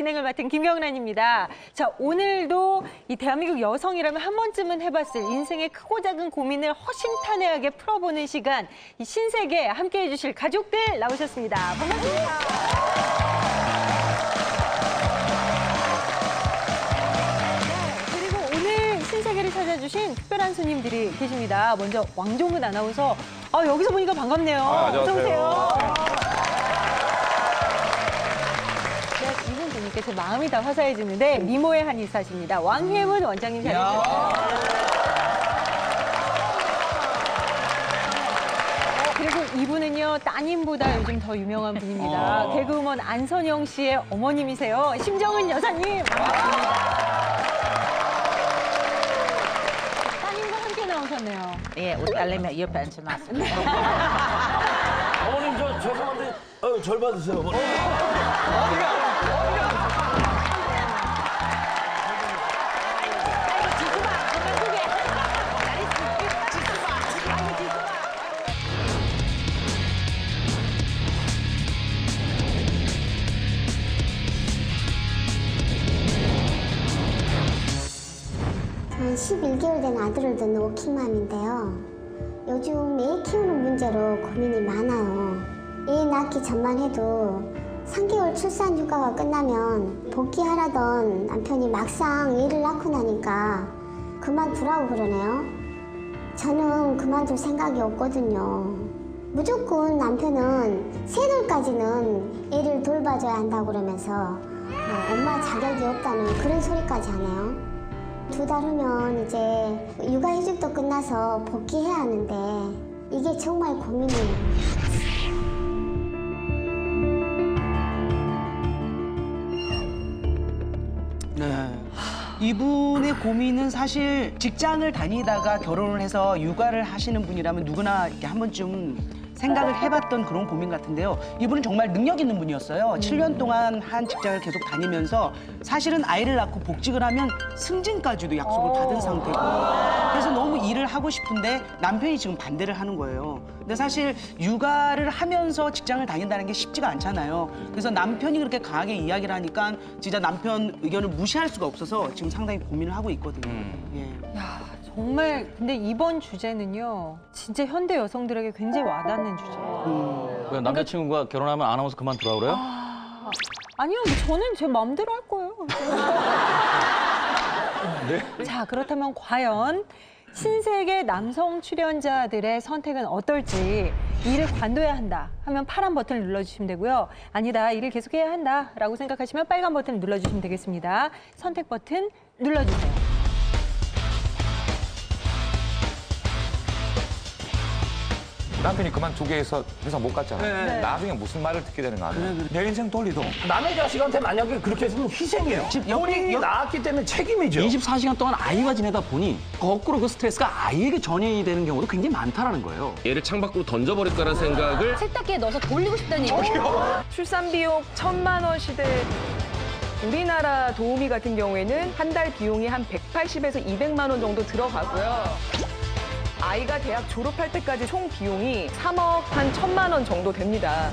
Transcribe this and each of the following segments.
진행을 맡은 김경란입니다. 자, 오늘도 이 대한민국 여성이라면 한 번쯤은 해봤을 인생의 크고 작은 고민을 허심탄회하게 풀어보는 시간, 이 신세계 함께해 주실 가족들 나오셨습니다. 반갑습니다. 신세계를 찾아주신 특별한 손님들이 계십니다. 먼저 왕종은 아나운서. 여기서 보니까 반갑네요. 안녕하세요. 어서 오세요. 네, 이분 보니까 제 마음이 다 화사해지는데 미모의 한의사십니다. 왕혜문 원장님 자리하셨어요. 그리고 이분은요, 따님보다 요즘 더 유명한 분입니다. 개그우먼 안선영 씨의 어머님이세요. 심정은 여사님. 반갑습니다. 나오셨네요. 예, 우리 딸내미 옆에 앉혀놨습니다. 어머님 저 죄송한데 절 받으세요. 어머니. 저는 11개월 된 아들을 둔 워킹맘인데요. 요즘 애 키우는 문제로 고민이 많아요. 애 낳기 전만 해도 3개월 출산 휴가가 끝나면 복귀하라던 남편이 막상 애를 낳고 나니까 그만두라고 그러네요. 저는 그만둘 생각이 없거든요. 무조건 남편은 3돌까지는 애를 돌봐줘야 한다고 그러면서 엄마 자격이 없다는 그런 소리까지 하네요. 2달 후면 이제 육아휴직도 끝나서 복귀해야 하는데 이게 정말 고민이에요. 네. 이분의 고민은 사실 직장을 다니다가 결혼을 해서 육아를 하시는 분이라면 누구나 이렇게 한 번쯤 생각을 해봤던 그런 고민 같은데요. 이분은 정말 능력 있는 분이었어요. 7년 동안 한 직장을 계속 다니면서 사실은 아이를 낳고 복직을 하면 승진까지도 약속을 받은 상태고, 그래서 너무 일을 하고 싶은데 남편이 지금 반대를 하는 거예요. 근데 사실 육아를 하면서 직장을 다닌다는 게 쉽지가 않잖아요. 그래서 남편이 그렇게 강하게 이야기를 하니까 진짜 남편 의견을 무시할 수가 없어서 지금 상당히 고민을 하고 있거든요. 예. 야, 정말 근데 이번 주제는요, 진짜 현대 여성들에게 굉장히 와닿는 주제예요. 왜 남자친구가 결혼하면 아나운서 그만두라 그래요? 아니요, 뭐 저는 제 마음대로 할 거예요. 네? 자, 그렇다면 과연 신세계 남성 출연자들의 선택은 어떨지. 일을 관둬야 한다 하면 파란 버튼을 눌러주시면 되고요. 아니다, 일을 계속해야 한다라고 생각하시면 빨간 버튼을 눌러주시면 되겠습니다. 선택 버튼 눌러주세요. 남편이 그만두게 해서 회사 못 갔잖아. 네. 나중에 무슨 말을 듣게 되는 거 아니야? 내 인생 돌리도. 남의 자식한테 만약에 그렇게 했으면 희생이에요. 본인이 낳았기 때문에 책임이죠. 24시간 동안 아이와 지내다 보니 거꾸로 그 스트레스가 아이에게 전이되는 되는 경우도 굉장히 많다라는 거예요. 얘를 창밖으로 던져버릴까라는 생각을 세탁기에 넣어서 돌리고 싶다는 얘기죠. 출산 비용 1,000만 원 시대 우리나라 도우미 같은 경우에는 한 달 비용이 한 180에서 200만 원 정도 들어가고요. 아이가 대학 졸업할 때까지 총 비용이 3억 한 1,000만 원 정도 됩니다.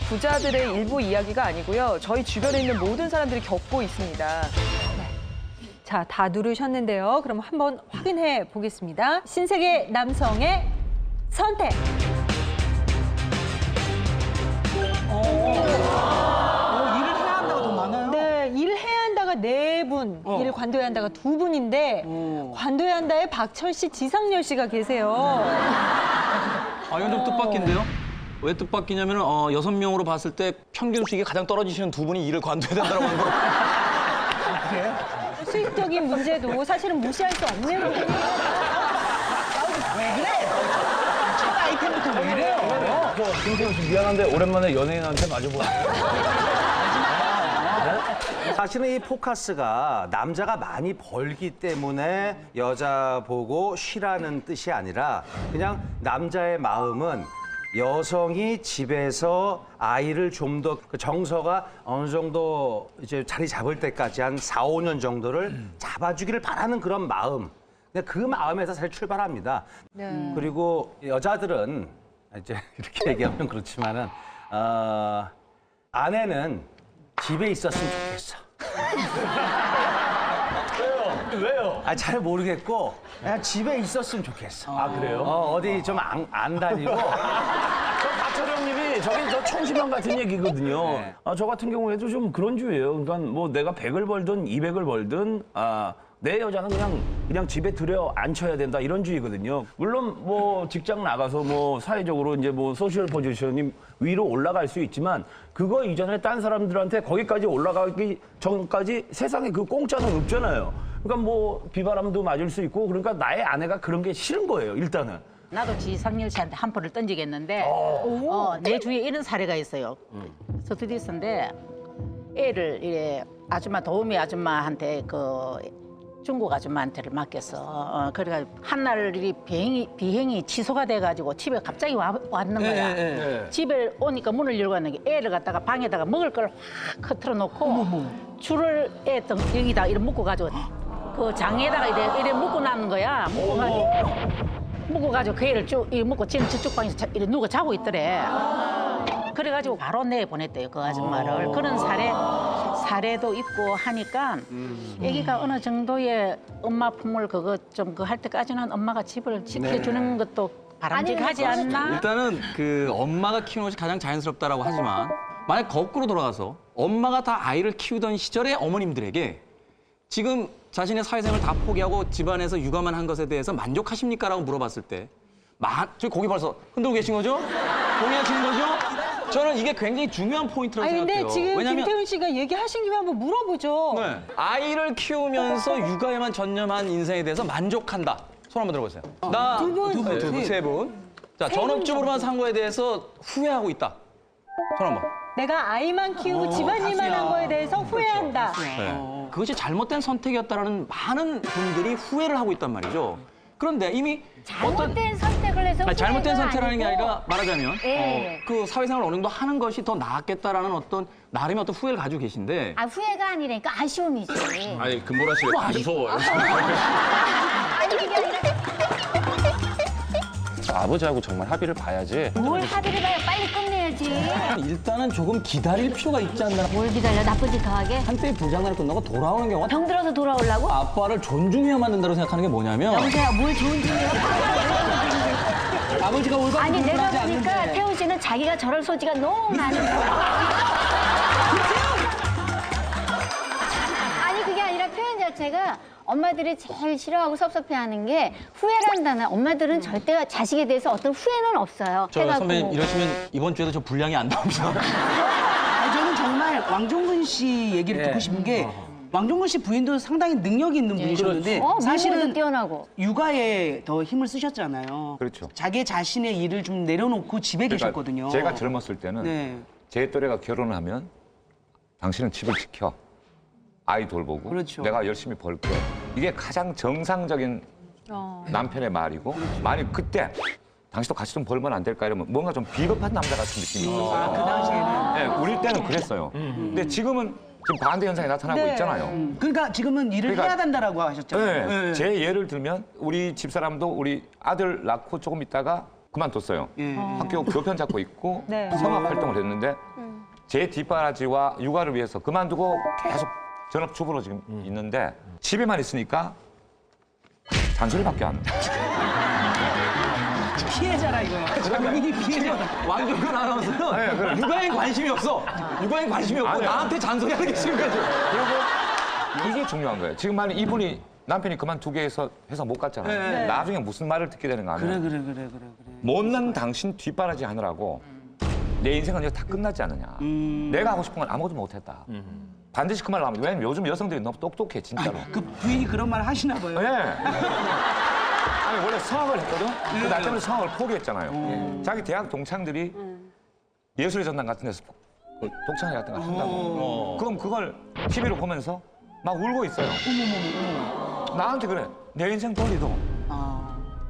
부자들의 일부 이야기가 아니고요. 저희 주변에 있는 모든 사람들이 겪고 있습니다. 자, 다 누르셨는데요. 그럼 한번 확인해 보겠습니다. 신세계 남성의 선택. 일을 해야 한다가 더 많아요? 네, 일해야 한다가 4분, 일을 관둬야 한다가 2분인데 관둬야 한다에 박철 씨, 지상렬 씨가 계세요. 이건 좀 뜻밖인데요? 왜 뜻밖이냐면 6명으로 봤을 때 평균 수익이 가장 떨어지시는 두 분이 일을 관둬야 된다고 하는 거. 수익적인 문제도 사실은 무시할 수 없는 부분이에요. 왜 그래? 첫 아이템부터 왜 이래요? 김세훈 씨 미안한데 오랜만에 연예인한테 마주보네요. 사실은 이 포커스가 남자가 많이 벌기 때문에 여자 보고 쉬라는 뜻이 아니라 그냥 남자의 마음은 여성이 집에서 아이를 좀 더 정서가 어느 정도 이제 자리 잡을 때까지 한 4, 5년 정도를 잡아주기를 바라는 그런 마음. 그냥 그 마음에서 사실 출발합니다. 그리고 여자들은 이제 이렇게 얘기하면 그렇지만은 아내는 집에 있었으면 좋겠어. 왜요? 아, 잘 모르겠고 그냥 집에 있었으면 좋겠어. 아, 그래요? 어디 좀 안 다니고. 저 박철영님이 저기 저 청심환 같은 얘기거든요. 네. 저 같은 경우에도 좀 그런 주의예요. 그러니까 뭐 내가 100을 벌든 200을 벌든 내 여자는 그냥 집에 들여 앉혀야 된다 이런 주의거든요. 물론 뭐 직장 나가서 뭐 사회적으로 이제 뭐 소셜 포지션이 위로 올라갈 수 있지만 그거 이전에 딴 사람들한테 거기까지 올라가기 전까지 세상에 그 공짜는 없잖아요. 그러니까 뭐 비바람도 맞을 수 있고 그러니까 나의 아내가 그런 게 싫은 거예요. 일단은. 나도 지상렬 씨한테 한 포를 던지겠는데 내 주위에 이런 사례가 있어요. 스튜디오스인데 애를 이래 아줌마 도우미 아줌마한테 그 중국 아줌마한테를 맡겼어. 그래가지고 한날 이 비행이 취소가 돼가지고 집에 갑자기 왔는 거야. 집에 오니까 문을 열고 왔는 게 애를 갖다가 방에다가 먹을 걸 확 커트려 놓고 줄을 애 여기다 이렇게 묶어 가지고 그 장에다가 이래 묶고 놨는 거야. 묶어가지고 그 애를 쭉 이렇게 묶고 지는 저쪽 방에서 이렇게 누가 자고 있더래. 그래가지고 바로 내보냈대요 그 아줌마를. 그런 사례도 있고 하니까 아기가 어느 정도의 엄마 품을 그거 좀 그 할 때까지는 엄마가 집을 지켜주는 것도 바람직하지 않나? 일단은 그 엄마가 키우는 것이 가장 자연스럽다라고 하지만 만약 거꾸로 돌아가서 엄마가 다 아이를 키우던 시절의 어머님들에게 지금 자신의 사회생활을 다 포기하고 집안에서 육아만 한 것에 대해서 만족하십니까? 라고 물어봤을 때 저기 고기 벌써 흔들고 계신 거죠? 동의하시는 거죠? 저는 이게 굉장히 중요한 포인트라고 아니 생각해요. 근데 지금 왜냐면 김태훈 씨가 얘기하신 김에 한번 물어보죠. 네. 아이를 키우면서 육아에만 전념한 인생에 대해서 만족한다. 손 한번 들어보세요. 두 분. 세 분. 자, 세 전업주부로만 분 산 거에 대해서 후회하고 있다. 손 한번. 내가 아이만 키우고 집안일만 한 거에 대해서 후회한다. 네. 그것이 잘못된 선택이었다라는 많은 분들이 후회를 하고 있단 말이죠. 그런데 이미 잘못된 선택을 해서 잘못된 후회가 선택을 하는 게 아니고 아니라 말하자면 예. 그 사회생활을 어느 정도 하는 것이 더 나았겠다라는 어떤 나름의 어떤 후회를 가지고 계신데 후회가 아니라니까 아쉬움이지. 아니 금보라 씨가 무서워요. 아니 그게 아니라 아버지하고 정말 합의를 봐야지. 뭘 합의를 봐야 빨리 끝내야지. 일단은 조금 기다릴 필요가 있지 않나. 뭘 기다려 나쁜 짓 더 하게? 한때 불장난을 끝나고 돌아오는 경우가 병 들어서 돌아오려고? 아빠를 존중해야만 된다고 생각하는 게 뭐냐면 여보세요 뭘 좋은 짓이에요? 아버지가 올바른 아니 부분을 내가 하지 보니까 않는데. 태훈 씨는 자기가 저럴 소지가 너무 많은 거야. 아니 그게 아니라 표현 자체가 엄마들이 제일 싫어하고 섭섭해하는 게 후회란다는 엄마들은 절대 자식에 대해서 어떤 후회는 없어요. 저 해갖고 선배님 뭐. 이러시면 이번 주에도 저 분량이 안 나옵니다. 저는 정말 왕종근 씨 얘기를 듣고 싶은 게 왕종근 씨 부인도 상당히 능력이 있는 분이셨는데 사실은 사실은 뛰어나고 육아에 더 힘을 쓰셨잖아요. 그렇죠. 자기 자신의 일을 좀 내려놓고 집에 그러니까 계셨거든요. 제가 젊었을 때는 네. 제 또래가 결혼을 하면 당신은 집을 지켜. 아이 돌보고 그렇죠. 내가 열심히 벌게. 이게 가장 정상적인 남편의 말이고 만약 그때 당신도 같이 좀 벌면 안 될까 이러면 뭔가 좀 비겁한 남자 같은 느낌이 있었어요. 그 당시에는. 네, 우리 때는 그랬어요. 근데 지금은 지금 반대 현상이 나타나고 네. 있잖아요. 그러니까 지금은 일을 그러니까- 해야 된다라고 하셨잖아요. 네, 제 예를 들면 우리 집사람도 우리 아들 낳고 조금 있다가 그만뒀어요. 예. 학교 교편 잡고 있고 네. 성악 활동을 했는데 제 뒷바라지와 육아를 위해서 그만두고 계속 전업주부로 지금 있는데 집에만 있으니까 잔소리밖에 안 돼. 피해자라 이거야. 본인이 피해자다. 왕종근 아나운서는 네, 그래. 육아에 관심이 없어. 육아에 관심이 없고 아니야. 나한테 잔소리하는 게 지금 거죠. 그리고 이게 중요한 거예요. 지금 만약 이분이 남편이 그만두게 해서 회사 못 갔잖아요. 네. 나중에 무슨 말을 듣게 되는가 하면 그래. 못난 당신 뒷바라지 하느라고 내 인생은 이제 다 끝나지 않느냐. 내가 하고 싶은 건 아무것도 못했다. 반드시 그 말을 하면 왜냐면 요즘 여성들이 너무 똑똑해 진짜로. 그 부인이 그런 말 하시나 봐요. 네. 아니 원래 성악을 했거든. 그 나 때문에 성악을 포기했잖아요. 자기 대학 동창들이 예술의 전당 같은 데서 독창회 같은 걸 한다고. 그럼 그걸 TV로 보면서 막 울고 있어요. 나한테 그래. 내 인생 돌리도.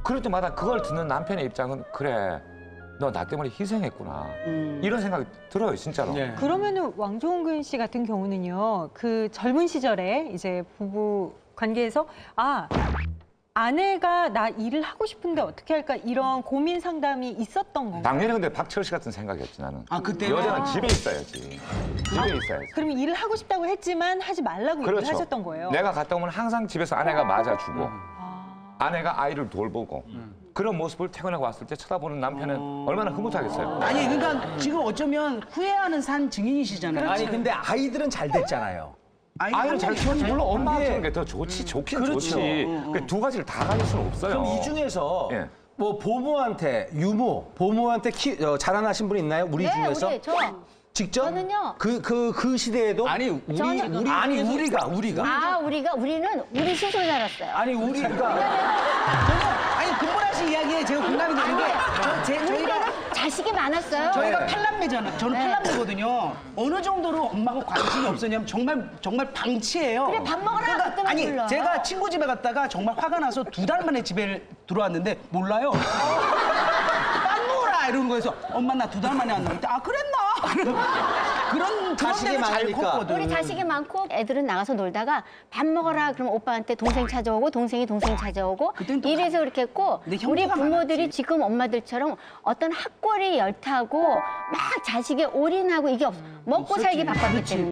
그럴 때마다 그걸 듣는 남편의 입장은 그래. 너 나 때문에 희생했구나. 이런 생각이 들어요, 진짜로. 그러면은 왕종근 씨 같은 경우는요, 그 젊은 시절에 이제 부부 관계에서 아내가 나 일을 하고 싶은데 어떻게 할까 이런 고민 상담이 있었던 건가요? 당연히 근데 박철 씨 같은 생각이었지 나는. 아, 그때요? 여자는 집에 있어야지. 집에 있어야지. 그러면 일을 하고 싶다고 했지만 하지 말라고 얘기를 하셨던 거예요. 내가 갔다 오면 항상 집에서 아내가 맞아주고 아내가 아이를 돌보고 그런 모습을 퇴근하고 왔을 때 쳐다보는 남편은 얼마나 흐뭇하겠어요. 아니 그러니까 지금 어쩌면 후회하는 산 증인이시잖아요. 아니 근데 아이들은 잘 됐잖아요. 아이를 잘 키웠지 물론 엄마가 키우는 게 더 좋지 좋긴 그렇죠. 좋지. 그 두 가지를 다 가질 수는 없어요. 그럼 이 중에서 예. 뭐 보모한테 보모한테 자라나신 분 있나요? 우리 네, 중에서 우리 직접? 저는요. 그 시대에도 아니 우리가 우리는 우리 시골 살았어요. 아니 우리가 아니 금보라 씨 이야기에 제가 공감이 되는 게 우리 저희가 때는 자식이 많았어요. 저희가 팔남매잖아요. 저는 팔남매거든요. 어느 정도로 엄마가 관심이 없었냐면 정말 방치해요. 그래, 밥 먹으라 그때만 아니 불러. 제가 친구 집에 갔다가 정말 화가 나서 2달 만에 집에 들어왔는데 몰라요. 빵 먹어라 이러는 거에서 엄마 나 2달 만에 왔는데 아 그랬나? 그런 자식이 데는 잘 많으니까. 컸거든. 우리 자식이 많고 애들은 나가서 놀다가 밥 먹어라 그러면 오빠한테 동생 찾아오고 동생이 동생 찾아오고 그땐 또 이래서 그렇게 했고 근데 우리 형제가 부모들이 많았지. 지금 엄마들처럼 어떤 학골이 열타고 막 자식에 올인하고 이게 없어. 먹고 살기 바빴기 때문에.